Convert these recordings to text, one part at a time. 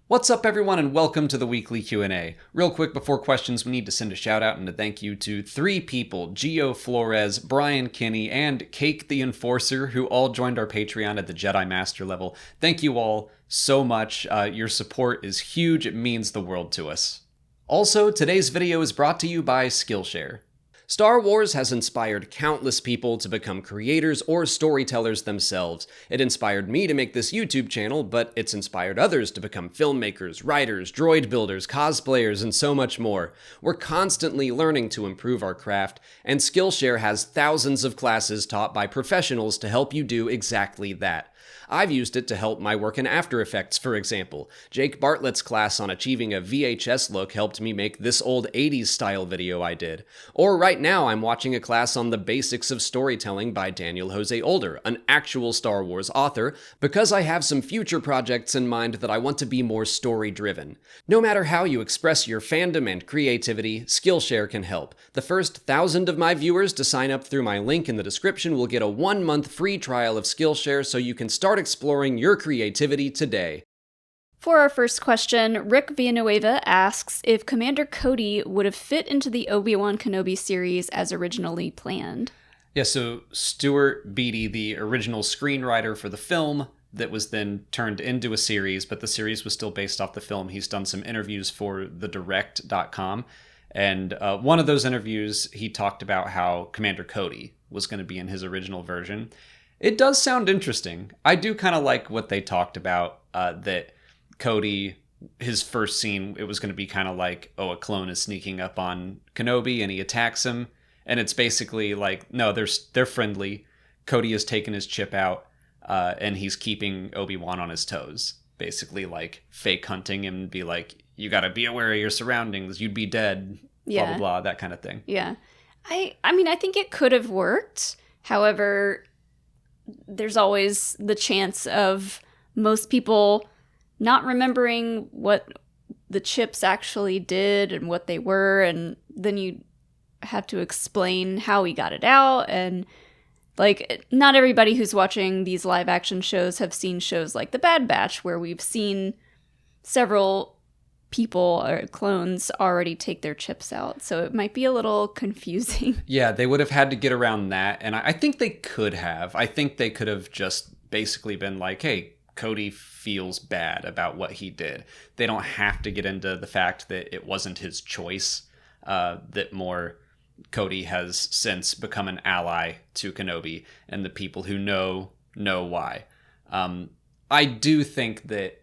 What's up, everyone, and welcome to the weekly Q&A. Real quick before questions, we need to send a shout out and a thank you to 3 people, Gio Flores, Brian Kinney, and Cake the Enforcer, who all joined our Patreon at the Jedi Master level. Thank you all so much. Your support is huge. It means the world to us. Also, today's video is brought to you by Skillshare. Star Wars has inspired countless people to become creators or storytellers themselves. It inspired me to make this YouTube channel, but it's inspired others to become filmmakers, writers, droid builders, cosplayers, and so much more. We're constantly learning to improve our craft, and Skillshare has thousands of classes taught by professionals to help you do exactly that. I've used it to help my work in After Effects, for example. Jake Bartlett's class on achieving a VHS look helped me make this old 80s style video I did. Or right now I'm watching a class on the basics of storytelling by Daniel Jose Older, an actual Star Wars author, because I have some future projects in mind that I want to be more story-driven. No matter how you express your fandom and creativity, Skillshare can help. The first 1,000 of my viewers to sign up through my link in the description will get a 1-month free trial of Skillshare so you can start exploring your creativity today. For our first question, Rick Villanueva asks if Commander Cody would have fit into the Obi-Wan Kenobi series as originally planned. Yeah, so Stuart Beattie, the original screenwriter for the film that was then turned into a series, but the series was still based off the film. He's done some interviews for thedirect.com, and one of those interviews, he talked about how Commander Cody was going to be in his original version. It does sound interesting. I do kind of like what they talked about, that Cody, his first scene, it was going to be kind of like, a clone is sneaking up on Kenobi and he attacks him. And it's basically like, no, they're friendly. Cody has taken his chip out, and he's keeping Obi-Wan on his toes. Basically like fake hunting him and be like, you got to be aware of your surroundings. You'd be dead, blah, blah, blah, that kind of thing. Yeah. I mean, I think it could have worked. However, there's always the chance of most people not remembering what the chips actually did and what they were, and then you have to explain how he got it out. And like, not everybody who's watching these live action shows have seen shows like The Bad Batch, where we've seen several people or clones already take their chips out, so it might be a little confusing. Yeah, they would have had to get around that, and I think they could have. I think they could have just basically been like, hey, Cody feels bad about what he did. They don't have to get into the fact that it wasn't his choice, that more Cody has since become an ally to Kenobi, and the people who know why. I do think that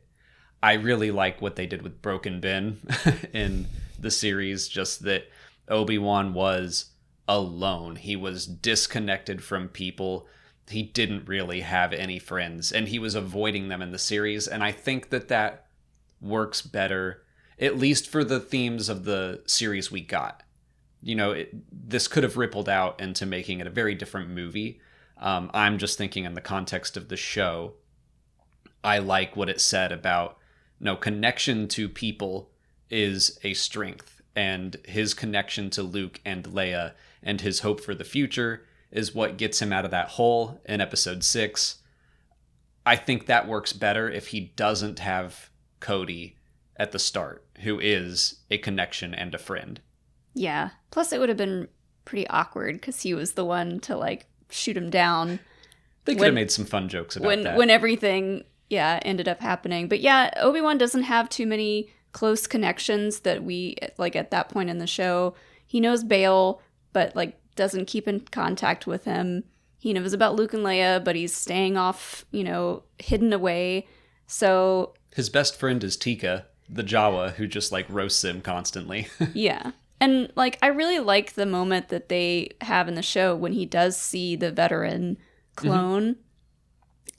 I really like what they did with Broken Ben in the series, just that Obi-Wan was alone. He was disconnected from people. He didn't really have any friends, and he was avoiding them in the series, and I think that works better, at least for the themes of the series we got. You know, this could have rippled out into making it a very different movie. I'm just thinking in the context of the show, I like what it said about, connection to people is a strength, and his connection to Luke and Leia and his hope for the future is what gets him out of that hole in episode 6. I think that works better if he doesn't have Cody at the start, who is a connection and a friend. Yeah. Plus, it would have been pretty awkward because he was the one to like shoot him down. They could have made some fun jokes about that. When everything, ended up happening. But yeah, Obi-Wan doesn't have too many close connections that we, like, at that point in the show. He knows Bail, but, like, doesn't keep in contact with him. He knows about Luke and Leia, but he's staying off, hidden away. So his best friend is Tika, the Jawa, who just, like, roasts him constantly. Yeah. And, like, I really like the moment that they have in the show when he does see the veteran clone. Mm-hmm.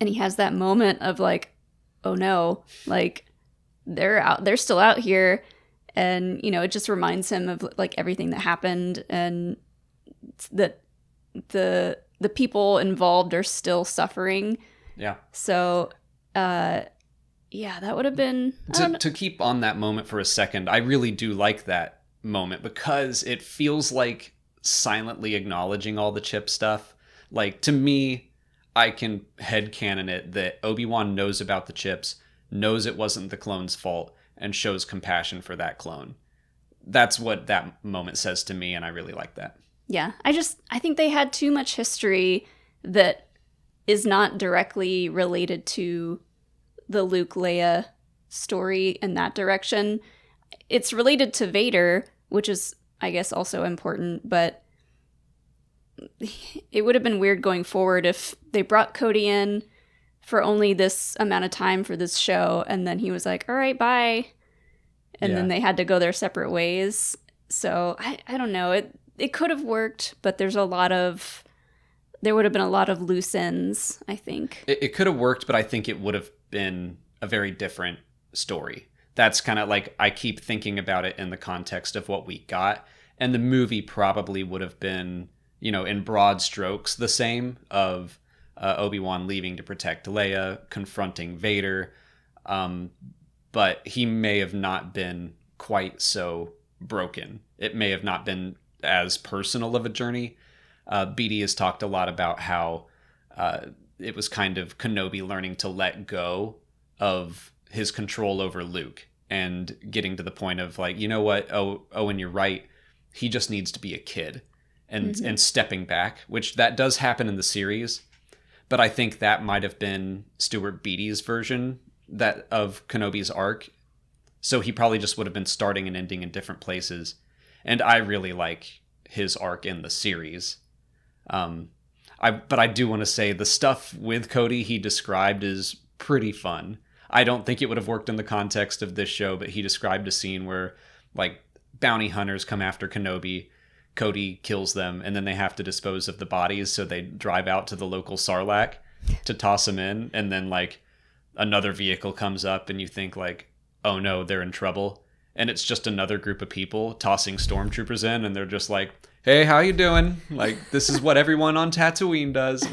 And he has that moment of like, oh no, like they're still out here. And, it just reminds him of like everything that happened and that the people involved are still suffering. Yeah. So, that would have been... To keep on that moment for a second, I really do like that moment because it feels like silently acknowledging all the chip stuff. Like, to me, I can headcanon it that Obi-Wan knows about the chips, knows it wasn't the clone's fault, and shows compassion for that clone. That's what that moment says to me, and I really like that. Yeah, I think they had too much history that is not directly related to the Luke Leia story in that direction. It's related to Vader, which is, I guess, also important, but it would have been weird going forward if they brought Cody in for only this amount of time for this show, and then he was like, all right, bye. And then they had to go their separate ways. So I don't know. It could have worked, but there would have been a lot of loose ends, I think. It could have worked, but I think it would have been a very different story. That's kind of like, I keep thinking about it in the context of what we got. And the movie probably would have been, in broad strokes, the same, of Obi-Wan leaving to protect Leia, confronting Vader. But he may have not been quite so broken. It may have not been as personal of a journey. BD has talked a lot about how it was kind of Kenobi learning to let go of his control over Luke and getting to the point of like, you know what, Owen, you're right. He just needs to be a kid and stepping back, which that does happen in the series. But I think that might have been Stuart Beatty's version of Kenobi's arc. So he probably just would have been starting and ending in different places. And I really like his arc in the series. But I do want to say the stuff with Cody he described is pretty fun. I don't think it would have worked in the context of this show, but he described a scene where like bounty hunters come after Kenobi, Cody kills them, and then they have to dispose of the bodies, so they drive out to the local Sarlacc to toss them in, and then like another vehicle comes up and you think like, oh no, they're in trouble. And it's just another group of people tossing stormtroopers in, and they're just like, hey, how you doing? Like, this is what everyone on Tatooine does.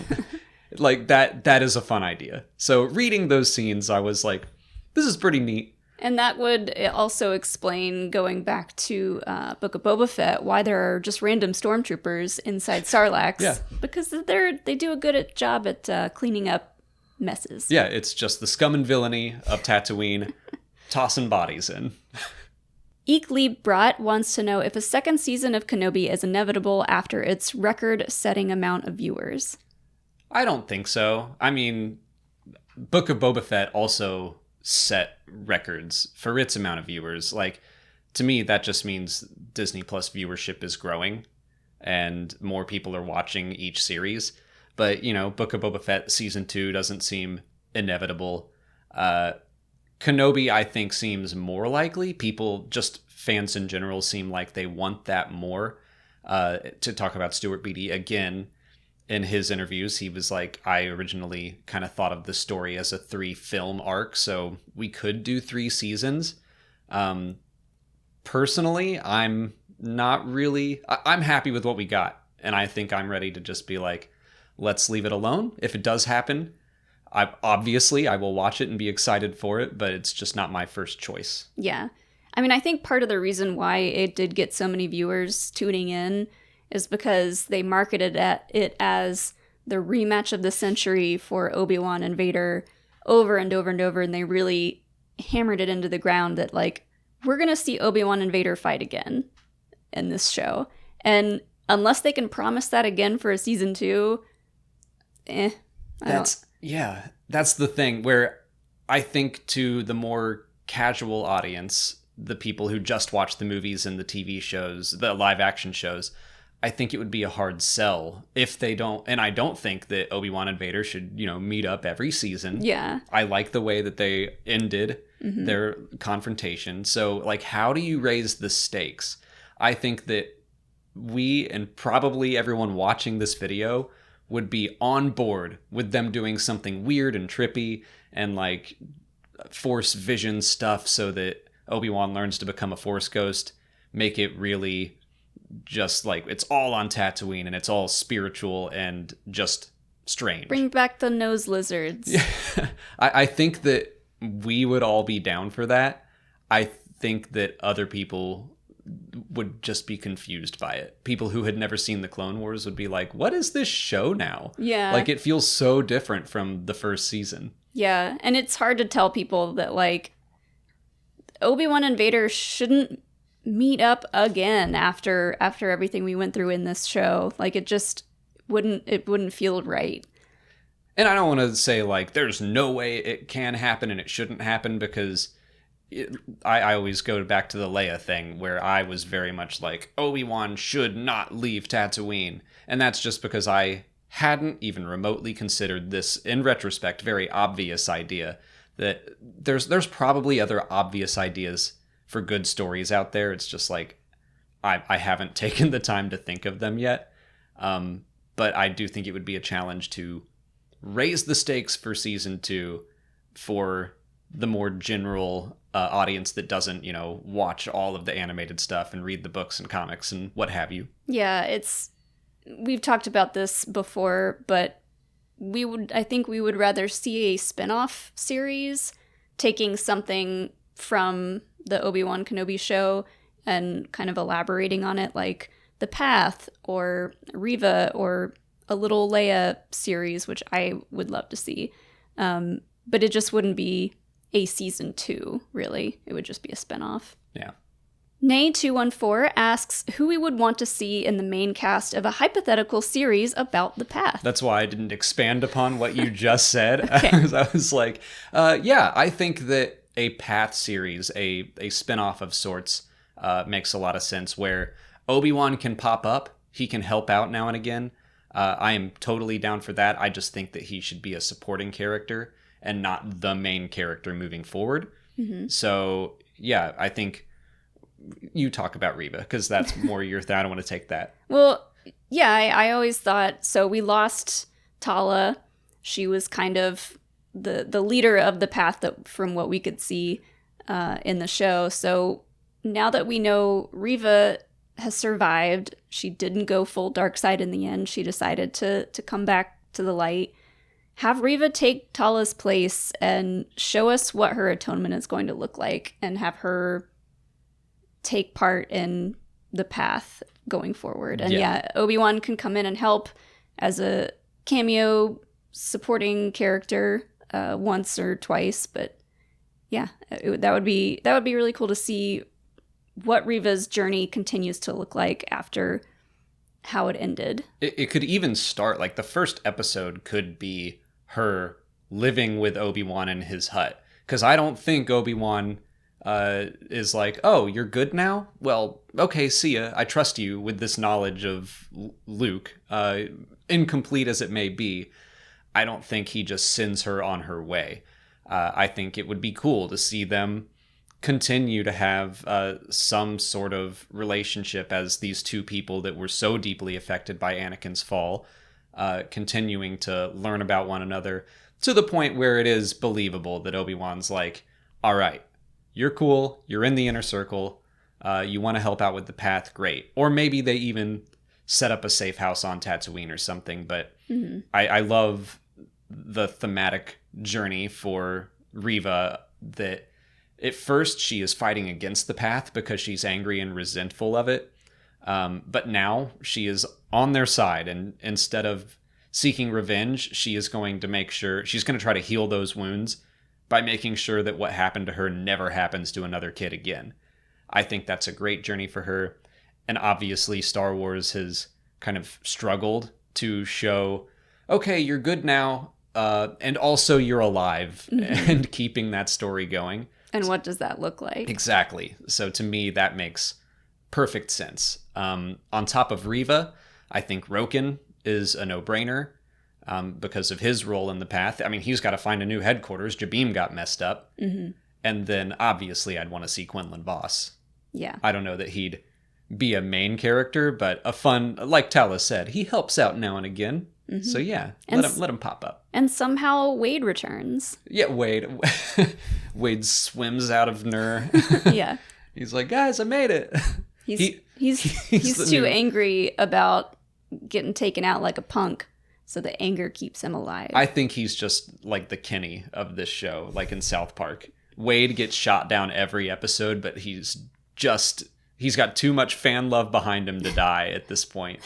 Like, that is a fun idea. So reading those scenes, I was like, this is pretty neat. And that would also explain, going back to Book of Boba Fett, why there are just random stormtroopers inside Sarlaccs. Yeah. Because they do a good job at cleaning up messes. Yeah, it's just the scum and villainy of Tatooine tossing bodies in. Eek Lee Brat wants to know if a second season of Kenobi is inevitable after its record-setting amount of viewers. I don't think so. I mean, Book of Boba Fett also set records for its amount of viewers. Like, to me, that just means Disney Plus viewership is growing and more people are watching each series. But, Book of Boba Fett Season 2 doesn't seem inevitable. Kenobi, I think, seems more likely. Fans in general, seem like they want that more. To talk about Stuart Beatty again, in his interviews, he was like, I originally kind of thought of the story as a 3-film arc, so we could do 3 seasons. Personally, I'm not really... I'm happy with what we got, and I think I'm ready to just be like, let's leave it alone. If it does happen, I will watch it and be excited for it, but it's just not my first choice. Yeah. I mean, I think part of the reason why it did get so many viewers tuning in is because they marketed it as the rematch of the century for Obi-Wan and Vader over and over and over, and they really hammered it into the ground that, like, we're going to see Obi-Wan and Vader fight again in this show. And unless they can promise that again for a season 2, That's the thing, where I think to the more casual audience, the people who just watch the movies and the TV shows, the live action shows, I think it would be a hard sell if they don't. And I don't think that Obi-Wan and Vader should, meet up every season. Yeah. I like the way that they ended their confrontation. So, like, how do you raise the stakes? I think that we, and probably everyone watching this video, would be on board with them doing something weird and trippy and like Force vision stuff so that Obi-Wan learns to become a Force ghost, make it really just like it's all on Tatooine and it's all spiritual and just strange. Bring back the nose lizards. Yeah. I think that we would all be down for that. I think that other people would just be confused by it. People who had never seen the Clone Wars would be like, what is this show now? Yeah. Like, it feels so different from the first season. Yeah, and it's hard to tell people that, like, Obi-Wan and Vader shouldn't meet up again after everything we went through in this show. Like, it just wouldn't feel right. And I don't want to say, like, there's no way it can happen and it shouldn't happen, because I always go back to the Leia thing, where I was very much like, Obi-Wan should not leave Tatooine. And that's just because I hadn't even remotely considered this, in retrospect, very obvious idea that there's probably other obvious ideas for good stories out there. It's just like, I haven't taken the time to think of them yet. But I do think it would be a challenge to raise the stakes for season 2 for the more general audience that doesn't, watch all of the animated stuff and read the books and comics and what have you. Yeah, we've talked about this before, but I think we would rather see a spin-off series taking something from the Obi-Wan Kenobi show and kind of elaborating on it, like The Path or Reva or a little Leia series, which I would love to see. But it just wouldn't be a season 2, really. It would just be a spinoff. Yeah. Nay214 asks who we would want to see in the main cast of a hypothetical series about the Path. That's why I didn't expand upon what you just said. Okay. I was like, I think that a Path series, a spinoff of sorts, makes a lot of sense, where Obi-Wan can pop up. He can help out now and again. I am totally down for that. I just think that he should be a supporting character and not the main character moving forward. Mm-hmm. So, yeah, I think you talk about Reva, because that's more your thing. I don't want to take that. Well, yeah, I always thought, so we lost Tala. She was kind of the leader of the Path from what we could see in the show. So now that we know Reva has survived, she didn't go full dark side in the end. She decided to come back to the light. Have Reva take Tala's place and show us what her atonement is going to look like, and have her take part in the Path going forward. And yeah, Obi-Wan can come in and help as a cameo supporting character once or twice, but yeah, that would be really cool to see what Reva's journey continues to look like after how it ended. It could even start, like, the first episode could be her living with Obi-Wan in his hut, because I don't think Obi-Wan is like, oh, you're good now? Well, okay, see ya. I trust you with this knowledge of Luke, incomplete as it may be. I don't think he just sends her on her way. I think it would be cool to see them continue to have some sort of relationship as these two people that were so deeply affected by Anakin's fall, continuing to learn about one another to the point where it is believable that Obi-Wan's like, all right, you're cool, you're in the inner circle, you want to help out with the Path, great. Or maybe they even set up a safe house on Tatooine or something, but mm-hmm. I love the thematic journey for Reva, that at first she is fighting against the Path because she's angry and resentful of it, but now she is on their side, and instead of seeking revenge, she is going to make sure, she's going to try to heal those wounds by making sure that what happened to her never happens to another kid again. I think that's a great journey for her. And obviously Star Wars has kind of struggled to show, okay, you're good now, and also you're alive, mm-hmm. and keeping that story going. And what does that look like? Exactly. So to me, that makes perfect sense. On top of Reva, I think Roken is a no-brainer. Because of his role in the Path. I mean, he's got to find a new headquarters. Jabim got messed up. Mm-hmm. And then, obviously, I'd want to see Quinlan Vos. Yeah. I don't know that he'd be a main character, but a fun, like Tala said, he helps out now and again. Mm-hmm. So, yeah, let him pop up. And somehow Wade returns. Yeah, Wade. Wade swims out of Nur. Yeah. He's like, guys, I made it. He's too angry about getting taken out like a punk. So the anger keeps him alive. I think he's just like the Kenny of this show, like in South Park. Wade gets shot down every episode, but he's got too much fan love behind him to die at this point.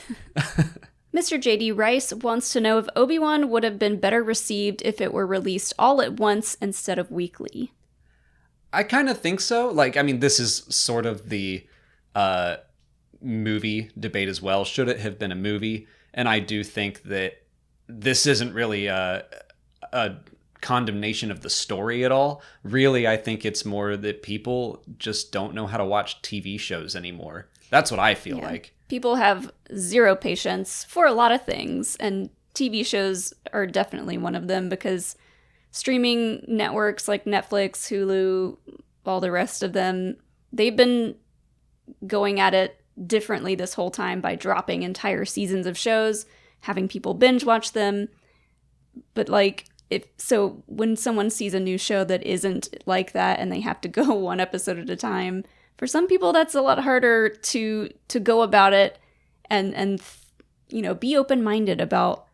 Mr. J.D. Rice wants to know if Obi-Wan would have been better received if it were released all at once instead of weekly. I kind of think so. Like, I mean, this is sort of the movie debate as well. Should it have been a movie? And I do think that this isn't really a condemnation of the story at all. Really, I think it's more that people just don't know how to watch TV shows anymore. That's what I feel like. People have zero patience for a lot of things, and TV shows are definitely one of them, because streaming networks like Netflix, Hulu, all the rest of them, they've been going at it differently this whole time by dropping entire seasons of shows, having people binge watch them. But like, when someone sees a new show that isn't like that and they have to go one episode at a time, for some people that's a lot harder to go about it and be open-minded about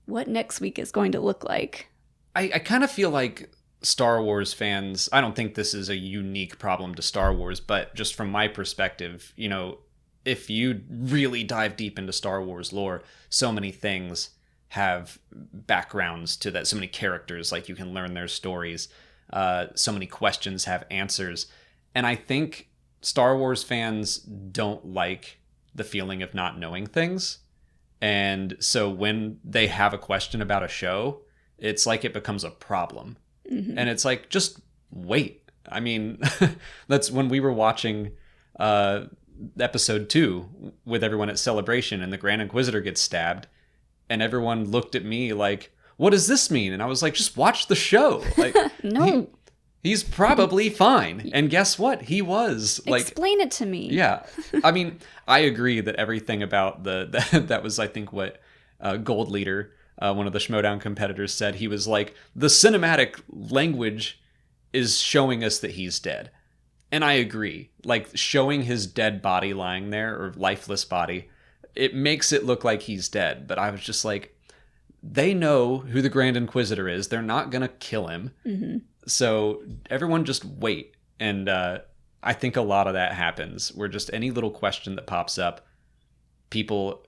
what next week is going to look like. I kind of feel like Star Wars fans, I don't think this is a unique problem to Star Wars, but just from my perspective, if you really dive deep into Star Wars lore, so many things have backgrounds to that, so many characters, like you can learn their stories, so many questions have answers. And I think Star Wars fans don't like the feeling of not knowing things. And so when they have a question about a show, it's like it becomes a problem. Mm-hmm. And it's like, just wait. I mean, that's when we were watching episode 2 with everyone at Celebration and the Grand Inquisitor gets stabbed. And everyone looked at me like, what does this mean? And I was like, just watch the show. Like, no. He's probably fine. And guess what? He was. Explain it to me. Yeah. I mean, I agree that everything about that was, I think, what Gold Leader, one of the Schmoedown competitors, said. He was like, the cinematic language is showing us that he's dead. And I agree. Like, showing his dead body lying there, or lifeless body, it makes it look like he's dead. But I was just like, they know who the Grand Inquisitor is. They're not going to kill him. Mm-hmm. So everyone just wait. And I think a lot of that happens where just any little question that pops up, people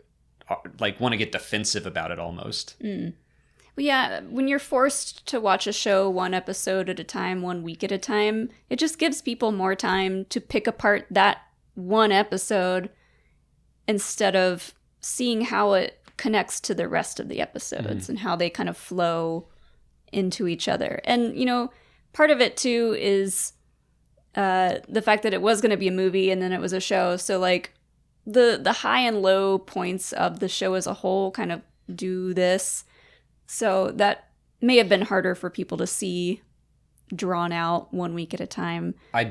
want to get defensive about it almost. Mm. Well, yeah, when you're forced to watch a show one episode at a time, 1 week at a time, it just gives people more time to pick apart that one episode instead of seeing how it connects to the rest of the episodes and how they kind of flow into each other. And, part of it too is the fact that it was going to be a movie and then it was a show. So like the high and low points of the show as a whole kind of do this. So that may have been harder for people to see drawn out 1 week at a time. I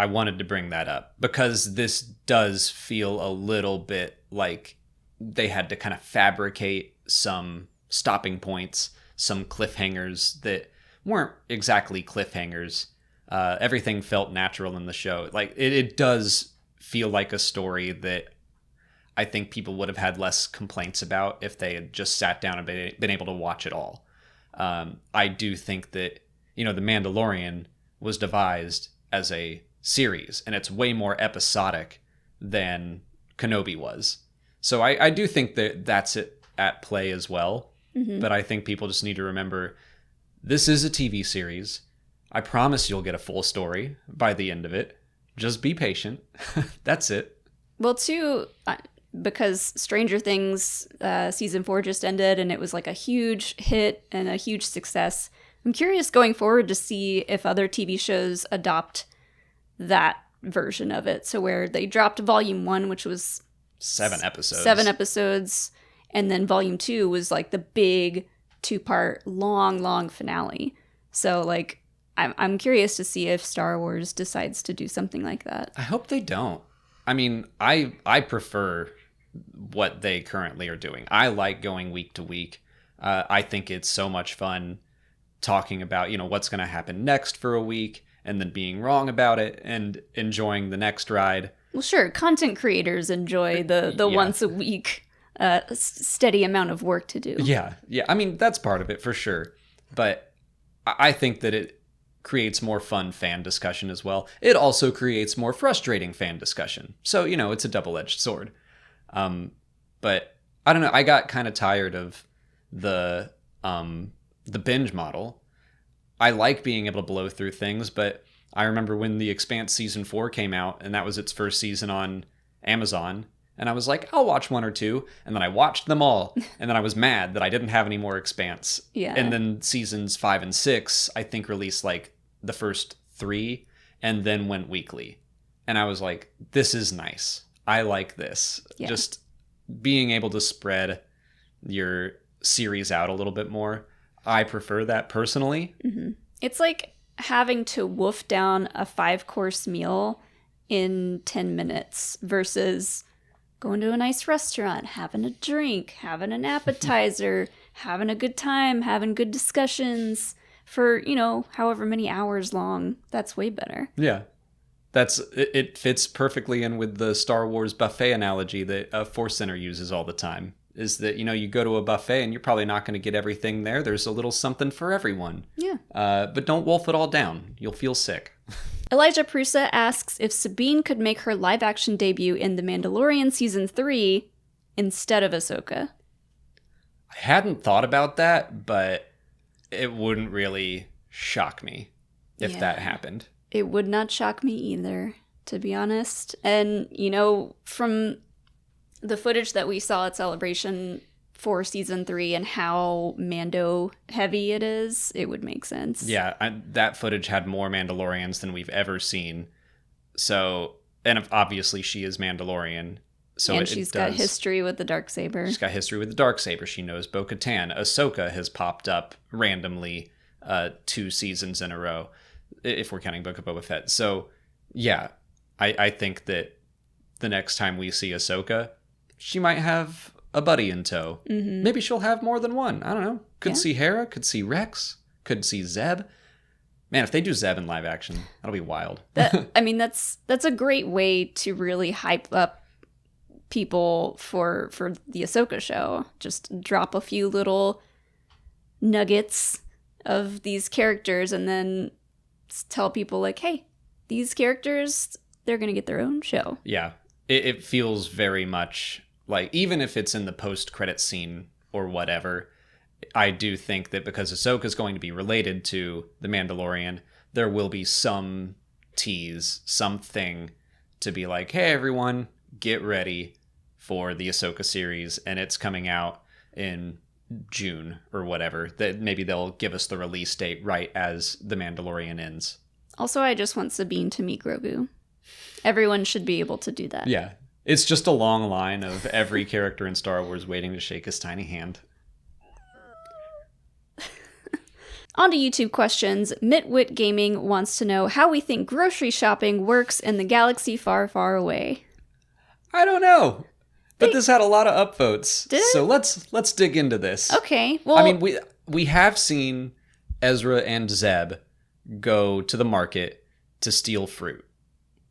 wanted to bring that up because this does feel a little bit like they had to kind of fabricate some stopping points, some cliffhangers that weren't exactly cliffhangers. Everything felt natural in the show. Like it does feel like a story that I think people would have had less complaints about if they had just sat down and been able to watch it all. I do think that, The Mandalorian was devised as a series, and it's way more episodic than Kenobi was. So I do think that that's at play as well. Mm-hmm. But I think people just need to remember, this is a TV series. I promise you'll get a full story by the end of it. Just be patient. That's it. Well, too, because Stranger Things season 4 just ended and it was like a huge hit and a huge success. I'm curious going forward to see if other TV shows adopt that version of it. So where they dropped Volume 1, which was 7 episodes. And then Volume 2 was like the big 2-part long finale. So like, I'm curious to see if Star Wars decides to do something like that. I hope they don't. I mean, I prefer what they currently are doing. I like going week to week. I think it's so much fun talking about, what's going to happen next for a week and then being wrong about it and enjoying the next ride. Well, sure. Content creators enjoy the once a week steady amount of work to do. Yeah. I mean, that's part of it for sure. But I think that it creates more fun fan discussion as well. It also creates more frustrating fan discussion. So, it's a double-edged sword. But I don't know. I got kind of tired of the binge model. I like being able to blow through things, but I remember when The Expanse Season 4 came out, and that was its first season on Amazon, and I was like, I'll watch 1 or 2, and then I watched them all, and then I was mad that I didn't have any more Expanse. Yeah. And then seasons 5 and 6, I think, released like the first 3, and then went weekly. And I was like, this is nice. I like this. Yeah. Just being able to spread your series out a little bit more. I prefer that personally. Mm-hmm. It's like having to wolf down a 5-course meal in 10 minutes versus going to a nice restaurant, having a drink, having an appetizer, having a good time, having good discussions for, however many hours long. That's way better. Yeah. It fits perfectly in with the Star Wars buffet analogy that Force Center uses all the time. Is that, you go to a buffet and you're probably not going to get everything there. There's a little something for everyone. Yeah. But don't wolf it all down. You'll feel sick. Elijah Prusa asks if Sabine could make her live-action debut in The Mandalorian Season 3 instead of Ahsoka. I hadn't thought about that, but it wouldn't really shock me if that happened. It would not shock me either, to be honest. And, from the footage that we saw at Celebration for Season 3 and how Mando heavy it is, it would make sense. Yeah, that footage had more Mandalorians than we've ever seen. So, and obviously she is Mandalorian. So and she's got history with the Darksaber. She's got history with the Darksaber. She knows Bo-Katan. Ahsoka has popped up randomly 2 seasons in a row, if we're counting Book of Boba Fett. So, yeah, I think that the next time we see Ahsoka, she might have a buddy in tow. Mm-hmm. Maybe she'll have more than one. I don't know. Could see Hera, could see Rex, could see Zeb. Man, if they do Zeb in live action, that'll be wild. That's a great way to really hype up people for the Ahsoka show. Just drop a few little nuggets of these characters and then tell people like, hey, these characters, they're going to get their own show. Yeah. It feels very much like, even if it's in the post-credit scene or whatever, I do think that because Ahsoka is going to be related to The Mandalorian, there will be some tease, something to be like, hey, everyone, get ready for the Ahsoka series, and it's coming out in June or whatever. That maybe they'll give us the release date right as The Mandalorian ends. Also, I just want Sabine to meet Grogu. Everyone should be able to do that. Yeah. It's just a long line of every character in Star Wars waiting to shake his tiny hand. On to YouTube questions. Mitwit Gaming wants to know how we think grocery shopping works in the galaxy far, far away. I don't know. But this had a lot of upvotes. Did it? So let's dig into this. Okay. Well, I mean, we have seen Ezra and Zeb go to the market to steal fruit.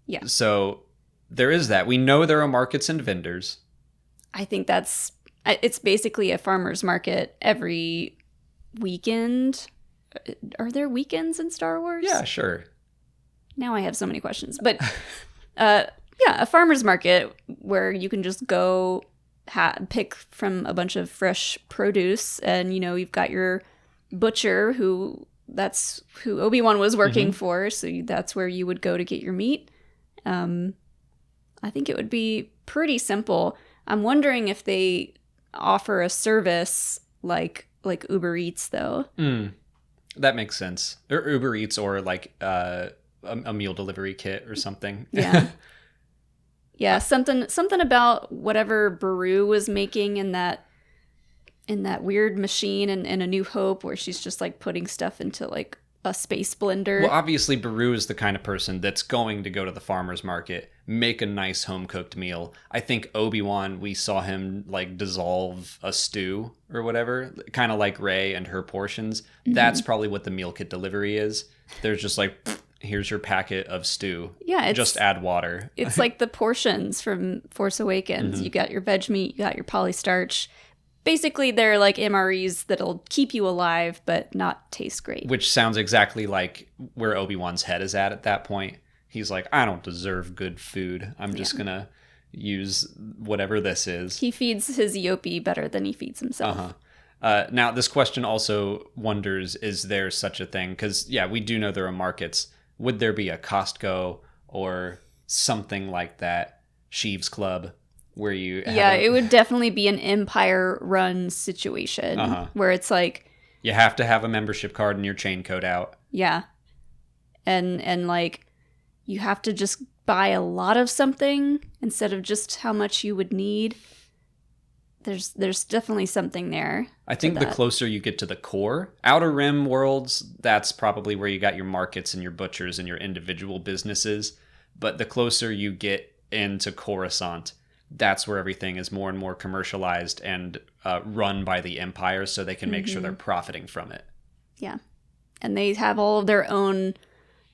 Yeah. So there is that. We know there are markets and vendors. I think it's basically a farmer's market every weekend. Are there weekends in Star Wars? Yeah, sure. Now I have so many questions. But a farmer's market where you can just go pick from a bunch of fresh produce. And, you've got your butcher that's who Obi-Wan was working for. So that's where you would go to get your meat. I think it would be pretty simple. I'm wondering if they offer a service like Uber Eats, though. That makes sense. Or Uber Eats, or like a meal delivery kit or something. Yeah. Yeah, something about whatever Beru was making in that weird machine in A New Hope, where she's just like putting stuff into like a space blender. Well, obviously Beru is the kind of person that's going to go to the farmer's market, make a nice home-cooked meal. I think Obi-Wan, we saw him like dissolve a stew or whatever, kind of like Rey and her portions. That's probably what the meal kit delivery is. There's just like, here's your packet of stew. Yeah, just add water. It's like the portions from Force Awakens. You got your veg meat, you got your polystarch. Basically, they're like MREs that'll keep you alive, but not taste great. Which sounds exactly like where Obi-Wan's head is at that point. He's like, I don't deserve good food. I'm just going to use whatever this is. He feeds his Yopi better than he feeds himself. Now, this question also wonders, is there such a thing? Because, yeah, we do know there are markets. would there be a Costco or something like that, Sheeves Club, where you have it would definitely be an Empire-run situation where it's like... You have to have a membership card and your chain code out. Yeah. And like, you have to just buy a lot of something instead of just how much you would need. There's definitely something there. I think the closer you get to the core, Outer Rim worlds, that's probably where you got your markets and your butchers and your individual businesses. But the closer you get into Coruscant, that's where everything is more and more commercialized and run by the Empire, so they can make sure they're profiting from it. Yeah. And they have all of their own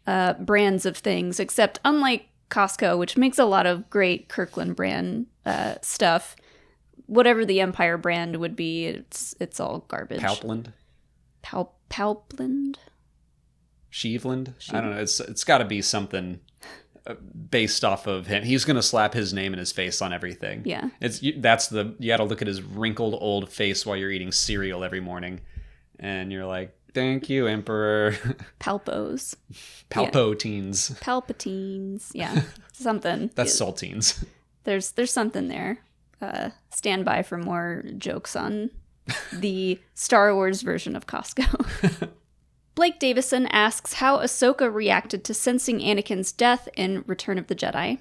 brands of things, except unlike Costco, which makes a lot of great Kirkland brand stuff, whatever the Empire brand would be, it's all garbage. Palpland? Palpland? Sheevland? I don't know. It's got to be something based off of him. He's going to slap his name and his face on everything. Yeah. You got to look at his wrinkled old face while you're eating cereal every morning. And you're like, thank you, Emperor. Palpos. Palpotines. Yeah. Palpatines. Yeah. Something. That's saltines. There's something there. Stand by for more jokes on the Star Wars version of Costco. Blake Davison asks how Ahsoka reacted to sensing Anakin's death in Return of the Jedi.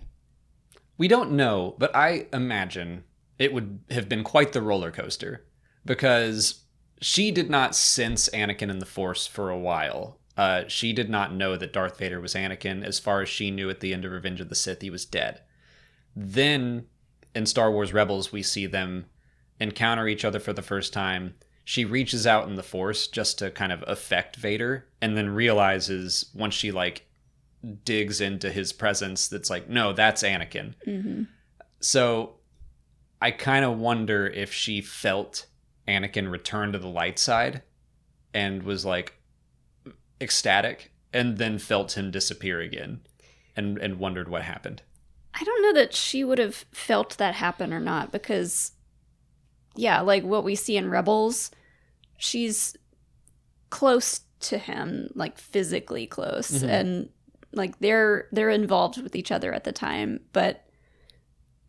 We don't know, but I imagine it would have been quite the roller coaster, because she did not sense Anakin in the Force for a while. She did not know that Darth Vader was Anakin. As far as she knew at the end of Revenge of the Sith, he was dead. Then in Star Wars Rebels, we see them encounter each other for the first time. She reaches out in the Force just to kind of affect Vader, and then realizes once she like digs into his presence, that's like, no, that's Anakin. Mm-hmm. So I kind of wonder if she felt Anakin return to the light side and was like ecstatic, and then felt him disappear again and wondered what happened. I don't know that she would have felt that happen or not, because yeah, like what we see in Rebels, she's close to him, like physically close, mm-hmm. and like they're involved with each other at the time, but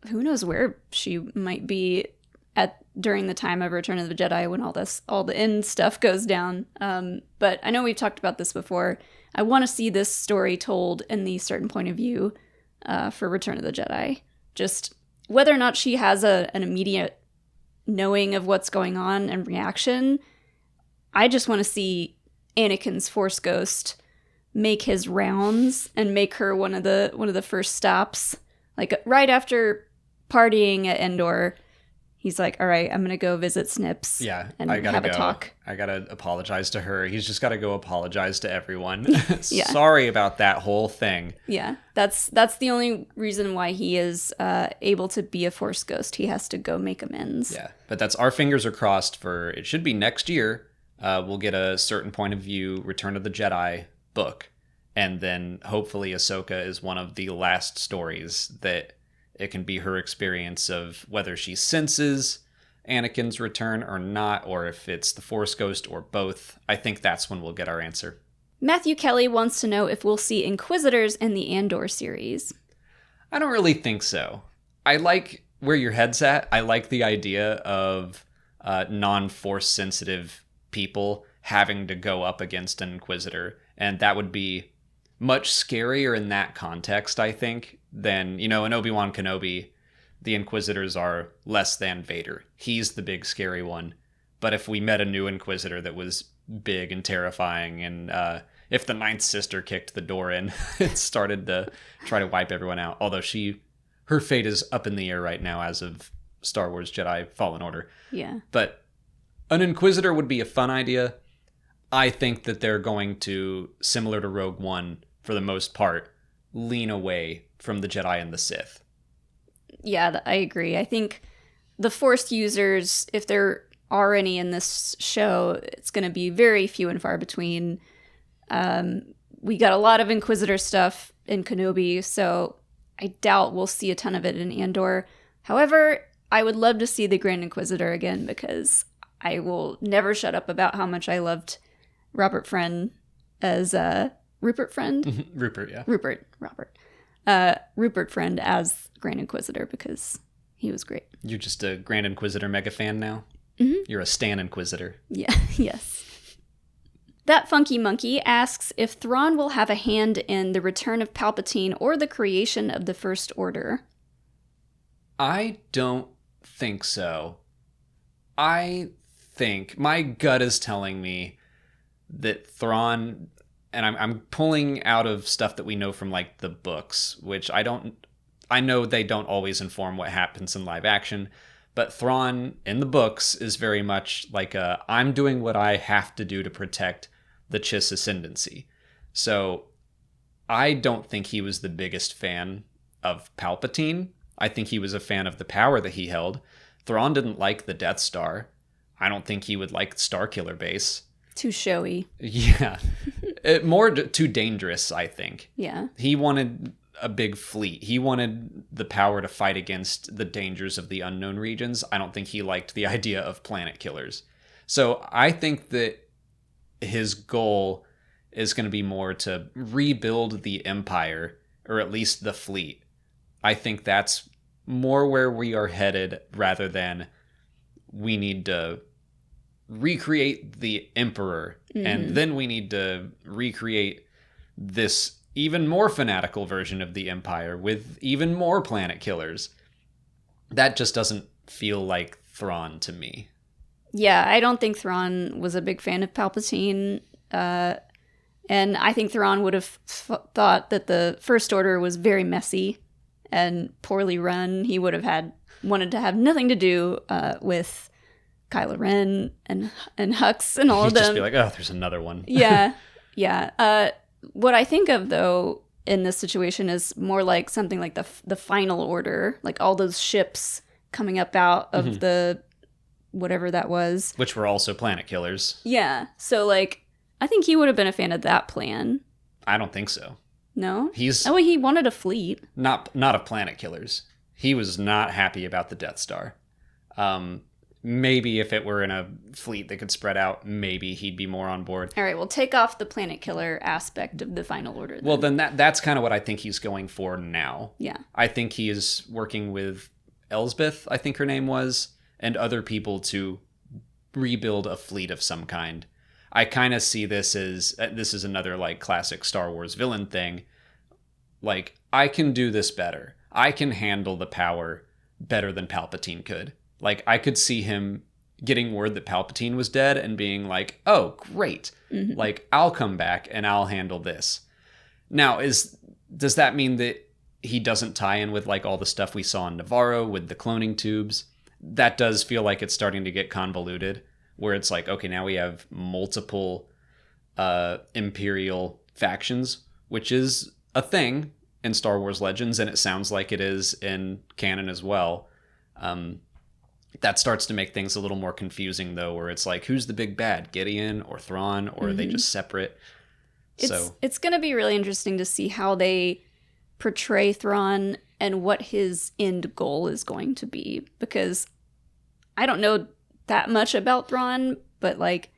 who knows where she might be at during the time of Return of the Jedi when all the end stuff goes down. But I know we've talked about this before. I want to see this story told in the certain point of view for Return of the Jedi. Just whether or not she has an immediate knowing of what's going on and reaction. I just want to see Anakin's Force Ghost make his rounds and make her one of the first stops. Like right after partying at Endor, he's like, all right, I'm going to go visit Snips and have a talk. I got to apologize to her. He's just got to go apologize to everyone. Yeah. Sorry about that whole thing. Yeah, that's the only reason why he is able to be a Force Ghost. He has to go make amends. Yeah, but our fingers are crossed for, it should be next year. We'll get a certain point of view Return of the Jedi book. And then hopefully Ahsoka is one of the last stories that it can be her experience of whether she senses Anakin's return or not, or if it's the Force Ghost or both. I think that's when we'll get our answer. Matthew Kelly wants to know if we'll see Inquisitors in the Andor series. I don't really think so. I like where your head's at. I like the idea of non-Force sensitive people having to go up against an Inquisitor, and that would be much scarier in that context, I think, than, in Obi-Wan Kenobi, the Inquisitors are less than Vader. He's the big scary one. But if we met a new Inquisitor that was big and terrifying, and if the Ninth Sister kicked the door in and started to try to wipe everyone out, although her fate is up in the air right now as of Star Wars Jedi Fallen Order. Yeah. But an Inquisitor would be a fun idea. I think that they're going to, similar to Rogue One, for the most part, lean away from the Jedi and the Sith. Yeah, I agree. I think the Force users, if there are any in this show, it's going to be very few and far between. We got a lot of Inquisitor stuff in Kenobi, so I doubt we'll see a ton of it in Andor. However, I would love to see the Grand Inquisitor again, because I will never shut up about how much I loved Robert Friend as Rupert Friend? Rupert, yeah. Rupert Friend as Grand Inquisitor because he was great. You're just a Grand Inquisitor mega fan now? Mm-hmm. You're a Stan Inquisitor. Yeah, yes. That Funky Monkey asks if Thrawn will have a hand in the return of Palpatine or the creation of the First Order. I don't think so. I think my gut is telling me that Thrawn, and I'm pulling out of stuff that we know from like the books, which I know they don't always inform what happens in live action, but Thrawn in the books is very much like I'm doing what I have to do to protect the Chiss ascendancy. So I don't think he was the biggest fan of Palpatine. I think he was a fan of the power that he held. Thrawn didn't like the Death Star. I don't think he would like Starkiller Base. Too showy. Yeah. Too dangerous, I think. Yeah. He wanted a big fleet. He wanted the power to fight against the dangers of the unknown regions. I don't think he liked the idea of planet killers. So I think that his goal is going to be more to rebuild the Empire, or at least the fleet. I think that's more where we are headed rather than we need to recreate the Emperor, and then we need to recreate this even more fanatical version of the Empire with even more planet killers. That just doesn't feel like Thrawn to me. Yeah, I don't think Thrawn was a big fan of Palpatine. And I think Thrawn would have thought that the First Order was very messy and poorly run. He would have wanted to have nothing to do with Kylo Ren and Hux and all of them. He'd just be like, oh, there's another one. Yeah. What I think of, though, in this situation is more like something like the Final Order, like all those ships coming up out of the whatever that was. Which were also planet killers. Yeah. So, like, I think he would have been a fan of that plan. I don't think so. No? He wanted a fleet. Not of planet killers. He was not happy about the Death Star. Maybe if it were in a fleet that could spread out, maybe he'd be more on board. All right, well, take off the planet killer aspect of the Final Order then. Well, then that's kind of what I think he's going for now. Yeah. I think he is working with Elsbeth, I think her name was, and other people to rebuild a fleet of some kind. I kind of see this as, this is another like classic Star Wars villain thing. Like, I can do this better. I can handle the power better than Palpatine could. Like, I could see him getting word that Palpatine was dead and being like, oh, great. Like, I'll come back and I'll handle this. Now, does that mean that he doesn't tie in with like all the stuff we saw in Navarro with the cloning tubes? That does feel like it's starting to get convoluted, where it's like, okay, now we have multiple Imperial factions, which is a thing in Star Wars Legends, and it sounds like it is in canon as well. That starts to make things a little more confusing, though, where it's like, who's the big bad, Gideon or Thrawn, or are they just separate? It's going to be really interesting to see how they portray Thrawn and what his end goal is going to be, because I don't know that much about Thrawn, but like,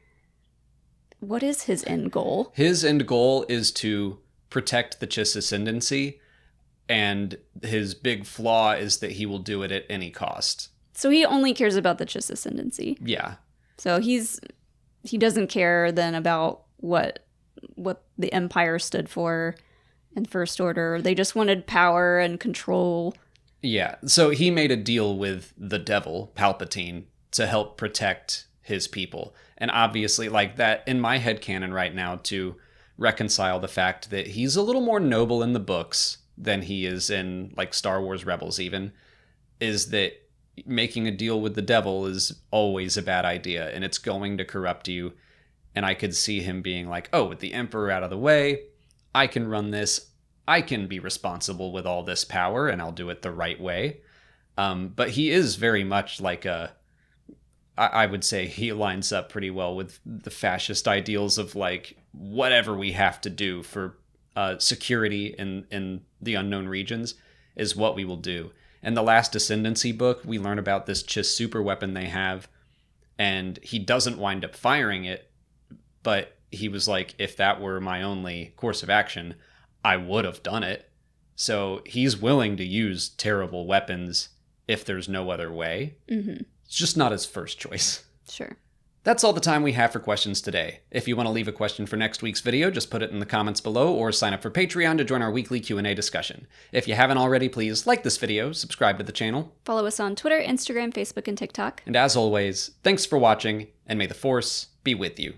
what is his end goal? His end goal is to protect the Chiss ascendancy, and his big flaw is that he will do it at any cost. So he only cares about the Chiss ascendancy. Yeah. So he doesn't care then about what the Empire stood for in First Order. They just wanted power and control. Yeah. So he made a deal with the devil, Palpatine, to help protect his people. And obviously, like, that in my headcanon right now, to reconcile the fact that he's a little more noble in the books than he is in like Star Wars Rebels even, is that making a deal with the devil is always a bad idea, and it's going to corrupt you. And I could see him being like, oh, with the Emperor out of the way, I can run this. I can be responsible with all this power, and I'll do it the right way. But he is very much like I would say he lines up pretty well with the fascist ideals of like, whatever we have to do for security in the unknown regions is what we will do. In the Last Ascendancy book, we learn about this Chiss super weapon they have, and he doesn't wind up firing it, but he was like, if that were my only course of action, I would have done it. So he's willing to use terrible weapons if there's no other way. Mm-hmm. It's just not his first choice. Sure. That's all the time we have for questions today. If you want to leave a question for next week's video, just put it in the comments below or sign up for Patreon to join our weekly Q&A discussion. If you haven't already, please like this video, subscribe to the channel. Follow us on Twitter, Instagram, Facebook, and TikTok. And as always, thanks for watching, and may the Force be with you.